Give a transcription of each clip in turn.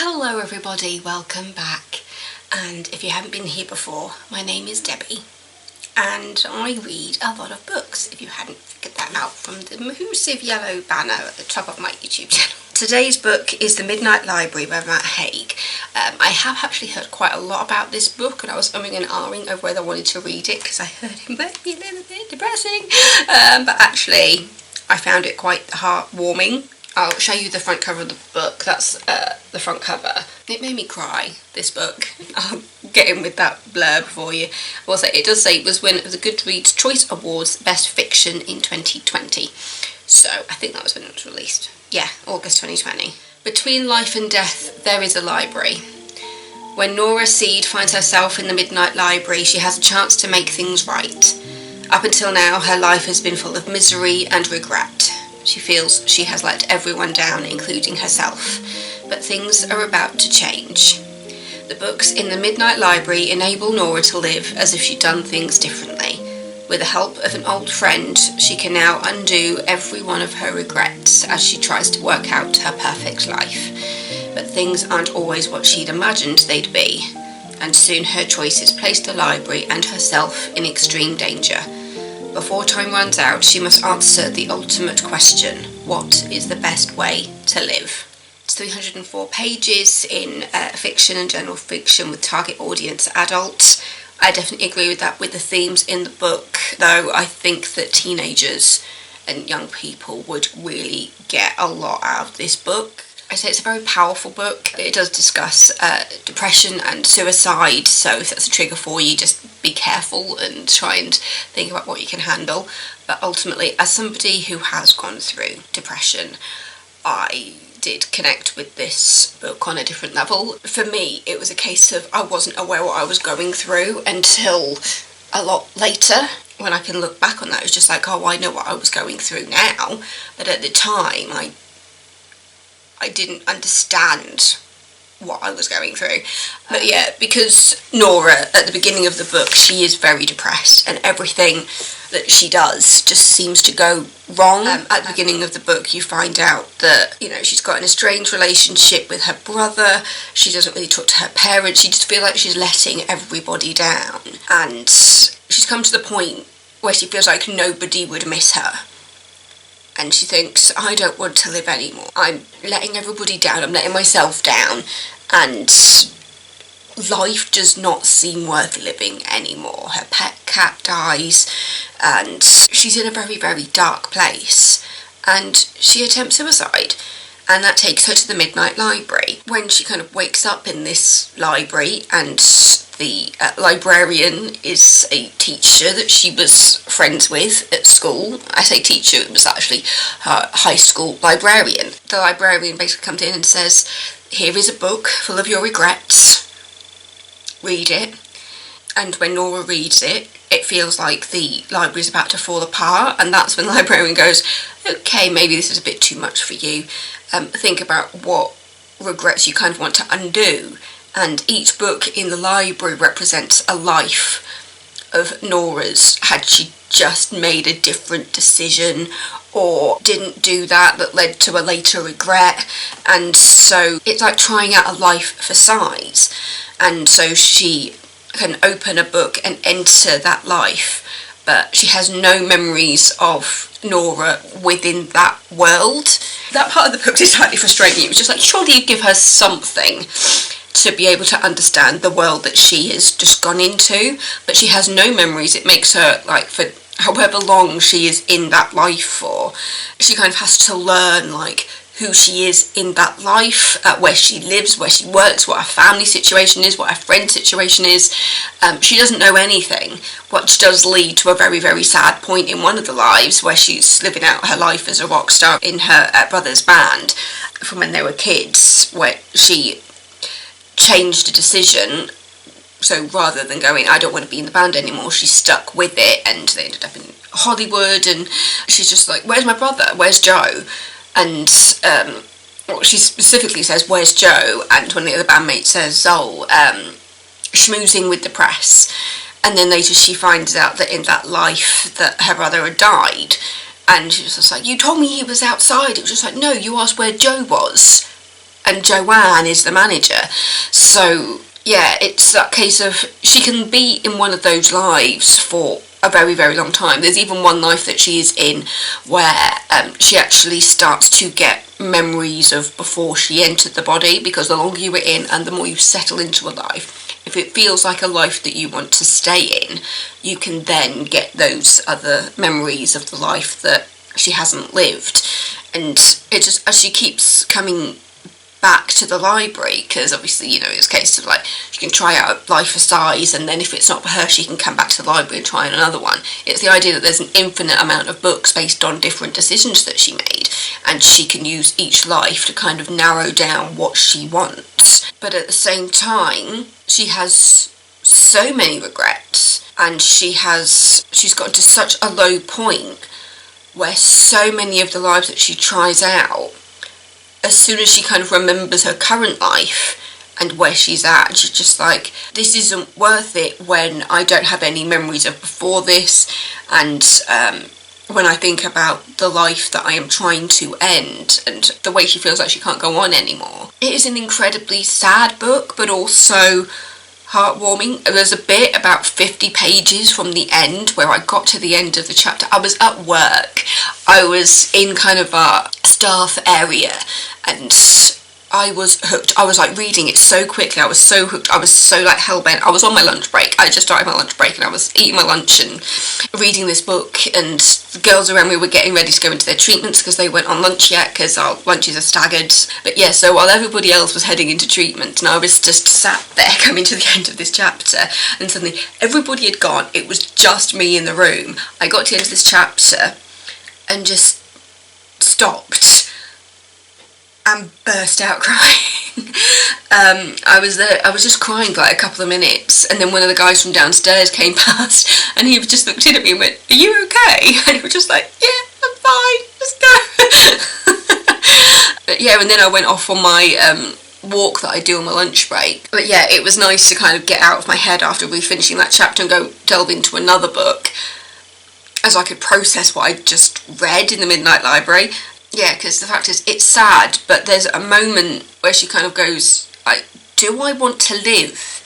Hello everybody, welcome back, and if you haven't been here before, my name is Debbie and I read a lot of books, if you hadn't figured that out from the massive yellow banner at the top of my YouTube channel. Today's book is The Midnight Library by Haig. I have actually heard quite a lot about this book and I was umming and ahhing over whether I wanted to read it because I heard it might be a little bit depressing, but actually I found it quite heartwarming. I'll show you the front cover of the book. That's the front cover. It made me cry, this book. I'll get in with that blurb for you. Also, it does say it was winner of the Goodreads Choice Awards Best Fiction in 2020. So, I think that was when it was released. Yeah, August 2020. Between life and death, there is a library. When Nora Seed finds herself in the Midnight Library, she has a chance to make things right. Up until now, her life has been full of misery and regret. She feels she has let everyone down, including herself, but things are about to change. The books in the Midnight Library enable Nora to live as if she'd done things differently. With the help of an old friend, she can now undo every one of her regrets as she tries to work out her perfect life. But things aren't always what she'd imagined they'd be, and soon her choices place the library and herself in extreme danger. Before time runs out, she must answer the ultimate question: what is the best way to live? It's 304 pages in fiction and general fiction with target audience adults. I definitely agree with that with the themes in the book, though I think that teenagers and young people would really get a lot out of this book. I say it's a very powerful book. It does discuss depression and suicide, so if that's a trigger for you, just be careful and try and think about what you can handle. But ultimately, as somebody who has gone through depression, I did connect with this book on a different level. For me, it was a case of I wasn't aware what I was going through until a lot later. When I can look back on that, it was just like, oh, I know what I was going through now. But at the time, I didn't understand what I was going through. But yeah, because Nora, at the beginning of the book, she is very depressed and everything that she does just seems to go wrong. At the beginning of the book, you find out that, she's got an estranged relationship with her brother. She doesn't really talk to her parents. She just feels like she's letting everybody down. And she's come to the point where she feels like nobody would miss her. And she thinks, I don't want to live anymore. I'm letting everybody down, I'm letting myself down, and life does not seem worth living anymore. Her pet cat dies, and she's in a very, very dark place, and she attempts suicide. And that takes her to the Midnight Library. When she kind of wakes up in this library, and the librarian is a teacher that she was friends with at school. I say teacher, it was actually her high school librarian. The librarian basically comes in and says, here is a book full of your regrets. Read it. And when Nora reads it, it feels like the library is about to fall apart, and that's when the librarian goes, okay, maybe this is a bit too much for you. Think about what regrets you kind of want to undo. And each book in the library represents a life of Nora's, had she just made a different decision or didn't do that led to a later regret. And so it's like trying out a life for size. And so she can open a book and enter that life, but she has no memories of Nora within that world. That part of the book is slightly frustrating. It was just like, surely you'd give her something to be able to understand the world that she has just gone into, but she has no memories. It makes her, like, for however long she is in that life for, she kind of has to learn, like, who she is in that life, where she lives, where she works, what her family situation is, what her friend situation is. She doesn't know anything, which does lead to a very, very sad point in one of the lives where she's living out her life as a rock star in her brother's band from when they were kids, where she changed a decision. So rather than going, I don't want to be in the band anymore, she's stuck with it, and they ended up in Hollywood, and she's just like, where's my brother? Where's Joe? And she specifically says, where's Joe? And one of the other bandmates says, schmoozing with the press. And then later she finds out that in that life that her brother had died. And she was just like, you told me he was outside. It was just like, no, you asked where Joe was. and Joanne is the manager. So yeah, it's that case of she can be in one of those lives for a very, very long time. There's even one life that she is in where she actually starts to get memories of before she entered the body, because the longer you were in and the more you settle into a life, if it feels like a life that you want to stay in, you can then get those other memories of the life that she hasn't lived. And it just, as she keeps coming back to the library, because obviously, you know, it's a case of like, she can try out Life for Size, and then if it's not for her, she can come back to the library and try another one. It's the idea that there's an infinite amount of books based on different decisions that she made, and she can use each life to kind of narrow down what she wants. But at the same time, she has so many regrets, and she's gotten to such a low point where so many of the lives that she tries out, as soon as she kind of remembers her current life and where she's at, she's just like, this isn't worth it when I don't have any memories of before this, and when I think about the life that I am trying to end and the way she feels like she can't go on anymore. It is an incredibly sad book, but also heartwarming. There's a bit about 50 pages from the end where I got to the end of the chapter. I was at work. I was in kind of a staff area, and I was hooked. I was like reading it so quickly. I was so hooked. I was so like hell-bent. I was on my lunch break. I just started my lunch break and I was eating my lunch and reading this book, and the girls around me were getting ready to go into their treatments because they weren't on lunch yet because our lunches are staggered. But yeah, so while everybody else was heading into treatment and I was just sat there coming to the end of this chapter, and suddenly everybody had gone. It was just me in the room. I got to the end of this chapter and just stopped and burst out crying. I was just crying for like a couple of minutes, and then one of the guys from downstairs came past and he just looked in at me and went, "Are you okay?" And he was just like, "Yeah, I'm fine, let's go." But yeah, and then I went off on my walk that I do on my lunch break. But yeah, it was nice to kind of get out of my head after finishing that chapter and go delve into another book, as I could process what I just read in the Midnight Library. Yeah, because the fact is, it's sad, but there's a moment where she kind of goes, like, do I want to live?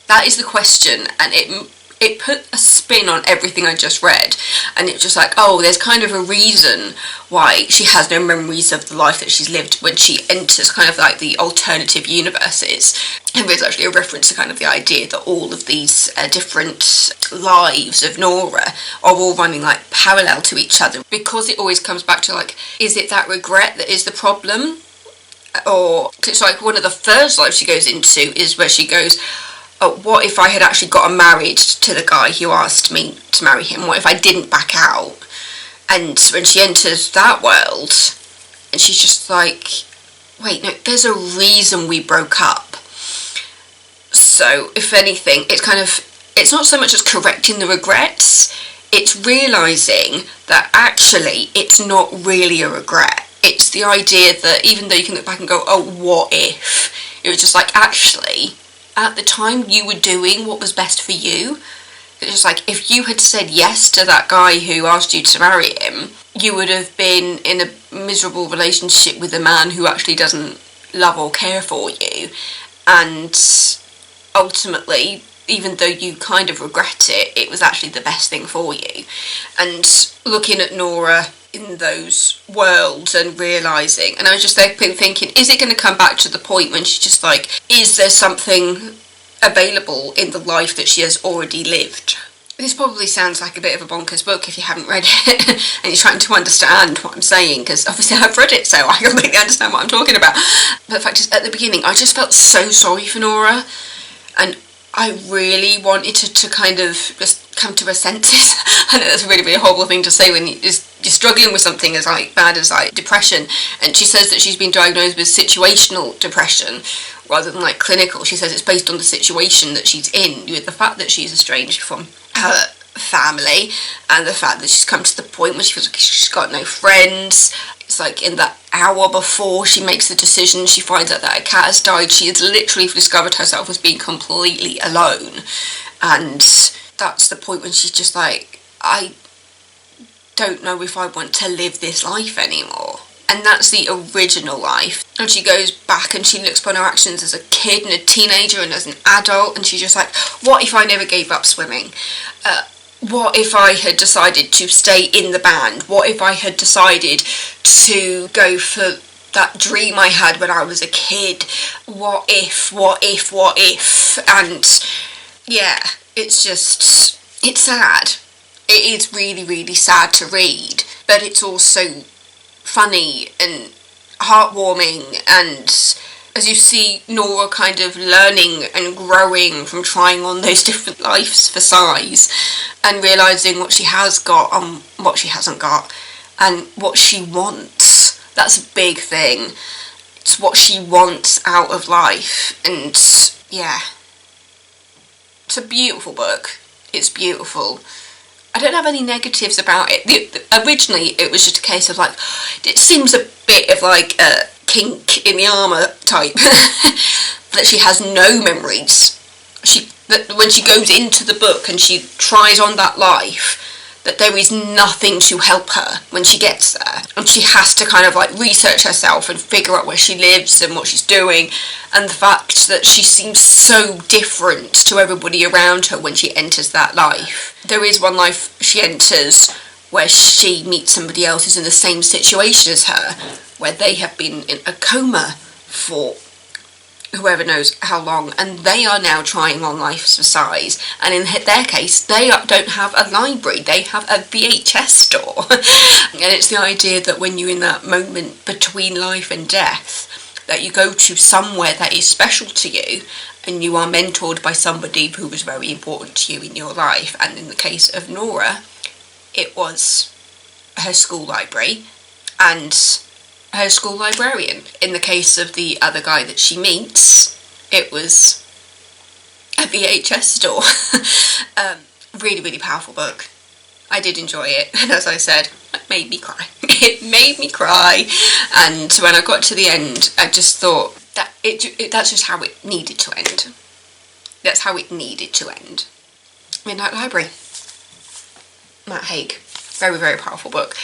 That is the question, and it put a spin on everything I just read, and it's just like, oh, there's kind of a reason why she has no memories of the life that she's lived when she enters kind of like the alternative universes. And there's actually a reference to kind of the idea that all of these different lives of Nora are all running like parallel to each other, because it always comes back to like, is it that regret that is the problem? Or it's like one of the first lives she goes into is where she goes, oh, what if I had actually gotten married to the guy who asked me to marry him? What if I didn't back out? And when she enters that world, and she's just like, wait, no, there's a reason we broke up. So, if anything, it's not so much as correcting the regrets, it's realising that actually it's not really a regret. It's the idea that even though you can look back and go, oh, what if? It was just like, actually, at the time you were doing what was best for you. It's just like, if you had said yes to that guy who asked you to marry him, you would have been in a miserable relationship with a man who actually doesn't love or care for you. And ultimately, even though you kind of regret it, it was actually the best thing for you. And looking at Nora in those worlds and realising, and I was just there thinking, is it going to come back to the point when she's just like, is there something available in the life that she has already lived? This probably sounds like a bit of a bonkers book if you haven't read it and you're trying to understand what I'm saying, because obviously I've read it, so I completely understand what I'm talking about. But the fact is, at the beginning I just felt so sorry for Nora, and I really wanted to kind of just come to her senses. I know that's a really, really horrible thing to say when you're struggling with something as like bad as like depression. And she says that she's been diagnosed with situational depression rather than like clinical. She says it's based on the situation that she's in, with the fact that she's estranged from her family and the fact that she's come to the point where she feels like she's got no friends. It's like in that hour before she makes the decision, she finds out that her cat has died. She has literally discovered herself as being completely alone, and that's the point when she's just like, I don't know if I want to live this life anymore. And that's the original life. And she goes back and she looks upon her actions as a kid and a teenager and as an adult, and she's just like, what if I never gave up swimming? What if I had decided to stay in the band? What if I had decided to go for that dream I had when I was a kid? What if? And yeah, it's sad. It is really, really sad to read, but it's also funny and heartwarming, and as you see Nora kind of learning and growing from trying on those different lives for size and realising what she has got and what she hasn't got and what she wants. That's a big thing. It's what she wants out of life, and yeah, it's a beautiful book. It's beautiful. I don't have any negatives about it. Originally, it was just a case of like, it seems a bit of like a kink in the armour type, that she has no memories. That when she goes into the book and she tries on that life, that there is nothing to help her when she gets there, and she has to kind of like research herself and figure out where she lives and what she's doing, and the fact that she seems so different to everybody around her when she enters that life. There is one life she enters where she meets somebody else who's in the same situation as her, where they have been in a coma for whoever knows how long, and they are now trying on life for size, and in their case they don't have a library, they have a VHS store. And it's the idea that when you're in that moment between life and death, that you go to somewhere that is special to you, and you are mentored by somebody who was very important to you in your life. And in the case of Nora, it was her school library and her school librarian. In the case of the other guy that she meets, it was a VHS store. Really, really powerful book. I did enjoy it, and as I said, it made me cry. It made me cry, and when I got to the end, I just thought that that's just how it needed to end. That's how it needed to end. Midnight Library. Matt Haig. Very, very powerful book.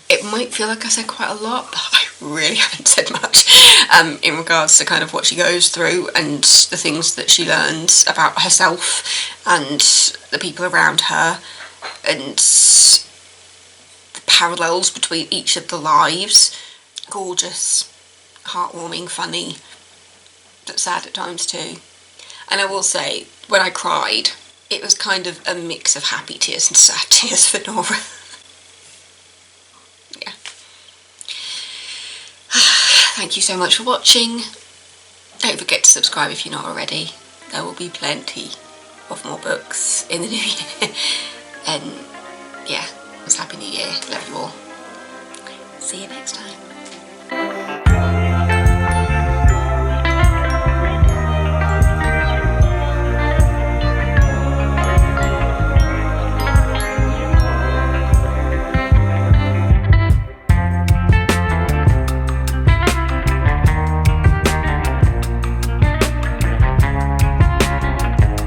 It might feel like I said quite a lot, but I really haven't said much in regards to kind of what she goes through and the things that she learns about herself and the people around her, and the parallels between each of the lives. Gorgeous, heartwarming, funny, but sad at times too. And I will say, when I cried, it was kind of a mix of happy tears and sad tears for Nora. Yeah. Thank you so much for watching. Don't forget to subscribe if you're not already. There will be plenty of more books in the new year. And yeah, it's Happy New Year. Love you all. See you next time.